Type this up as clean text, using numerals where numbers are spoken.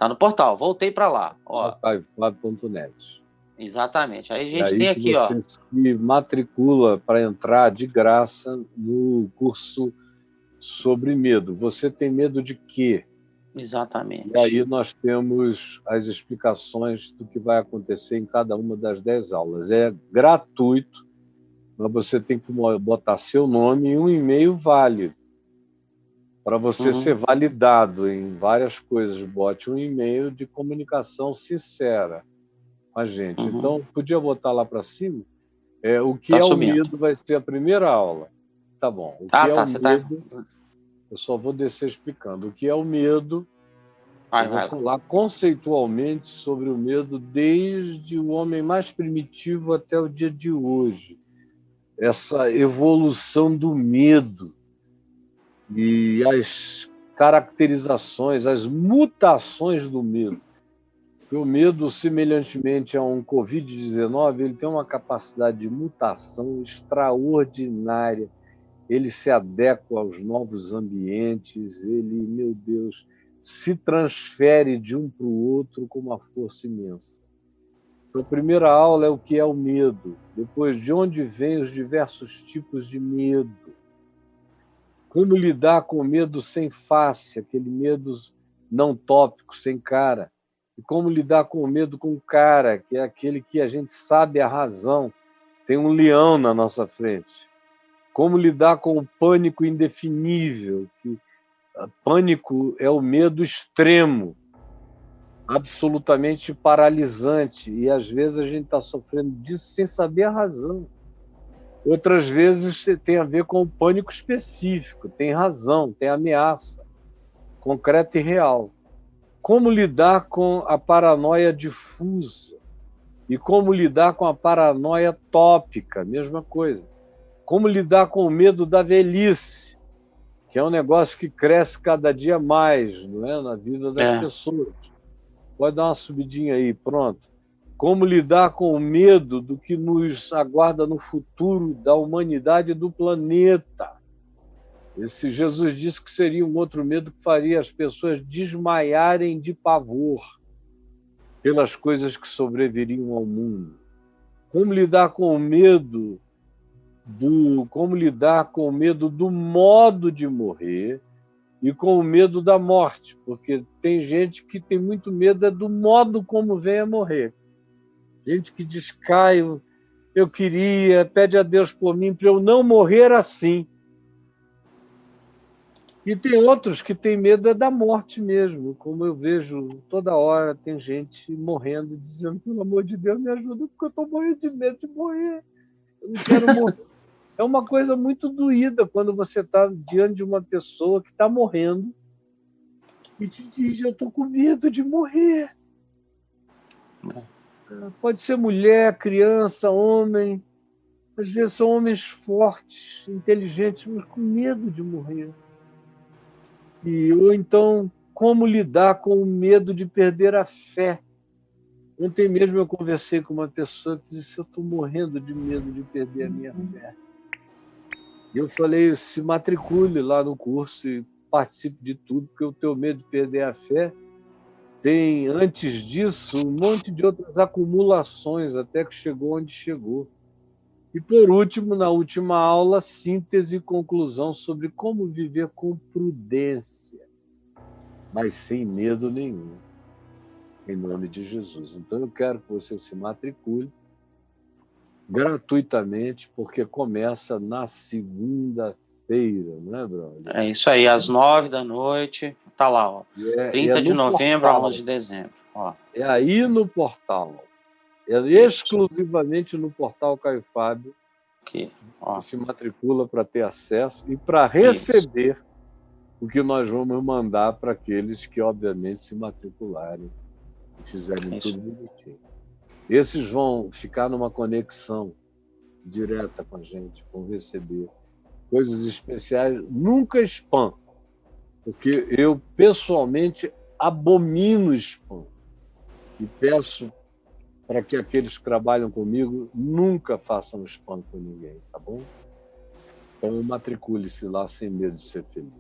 Tá no portal. Voltei para lá. Ó. caifab.net. Exatamente. Aí a E gente aí tem que aqui, ó. você se matricula para entrar de graça no curso sobre medo. Você tem medo de quê? Exatamente. E aí nós temos as explicações do que vai acontecer em cada uma das 10 aulas. É gratuito, mas você tem que botar seu nome e um e-mail válido. Para você ser validado em várias coisas, bote um e-mail de comunicação sincera com a gente. Então, podia botar lá para cima? O que Tá é o subindo. medo vai ser a primeira aula. Tá bom. O que é Tá. o Você medo? tá. Eu só vou descer explicando. O que é o medo? Vai Eu vou lá. falar conceitualmente sobre o medo desde o homem mais primitivo até o dia de hoje. Essa evolução do medo e as caracterizações, as mutações do medo. Porque o medo, semelhantemente a um Covid-19, ele tem uma capacidade de mutação extraordinária. Ele se adequa aos novos ambientes, ele, meu Deus, se transfere de um para o outro com uma força imensa. Então, a primeira aula é o que é o medo, depois de onde vêm os diversos tipos de medo, como lidar com o medo sem face, aquele medo não tópico, sem cara, e como lidar com o medo com cara, que é aquele que a gente sabe a razão, tem um leão na nossa frente. Como lidar com o pânico indefinível, que pânico é o medo extremo, absolutamente paralisante, e às vezes a gente está sofrendo disso sem saber a razão. Outras vezes tem a ver com o pânico específico, tem razão, tem ameaça, concreta e real. Como lidar com a paranoia difusa e como lidar com a paranoia tópica, mesma coisa. Como lidar com o medo da velhice, que é um negócio que cresce cada dia mais, não é, na vida das pessoas. Pode dar uma subidinha aí, pronto. Como lidar com o medo do que nos aguarda no futuro da humanidade e do planeta. Esse Jesus disse que seria um outro medo que faria as pessoas desmaiarem de pavor pelas coisas que sobreviriam ao mundo. Como lidar com o medo do modo de morrer e com o medo da morte, porque tem gente que tem muito medo do modo como vem a morrer. Gente que diz, Caio, eu queria, pede a Deus por mim para eu não morrer assim. E tem outros que têm medo da morte mesmo, como eu vejo toda hora, tem gente morrendo, dizendo, pelo amor de Deus, me ajuda, porque eu estou morrendo de medo de morrer. Eu não quero morrer. É uma coisa muito doída quando você está diante de uma pessoa que está morrendo e te diz, eu estou com medo de morrer. Pode ser mulher, criança, homem. Às vezes são homens fortes, inteligentes, mas com medo de morrer. Ou então, como lidar com o medo de perder a fé. Ontem mesmo eu conversei com uma pessoa que disse, eu estou morrendo de medo de perder a minha fé. E eu falei, se matricule lá no curso e participe de tudo, porque o teu medo de perder a fé tem, antes disso, um monte de outras acumulações, até que chegou onde chegou. E, por último, na última aula, síntese e conclusão sobre como viver com prudência, mas sem medo nenhum, em nome de Jesus. Então, eu quero que você se matricule gratuitamente, porque começa na segunda-feira, não é, brother? É isso aí, às 9 da noite, tá lá, ó. 30 de novembro a 11 de dezembro. Ó. É aí no portal. É exclusivamente no portal Caio Fábio. Aqui, ó. Se matricula para ter acesso e para receber o que nós vamos mandar para aqueles que, obviamente, se matricularem e fizerem tudo bonitinho. Esses vão ficar numa conexão direta com a gente, vão receber coisas especiais, nunca spam, porque eu, pessoalmente, abomino spam e peço para que aqueles que trabalham comigo nunca façam spam com ninguém, tá bom? Então, matricule-se lá sem medo de ser feliz.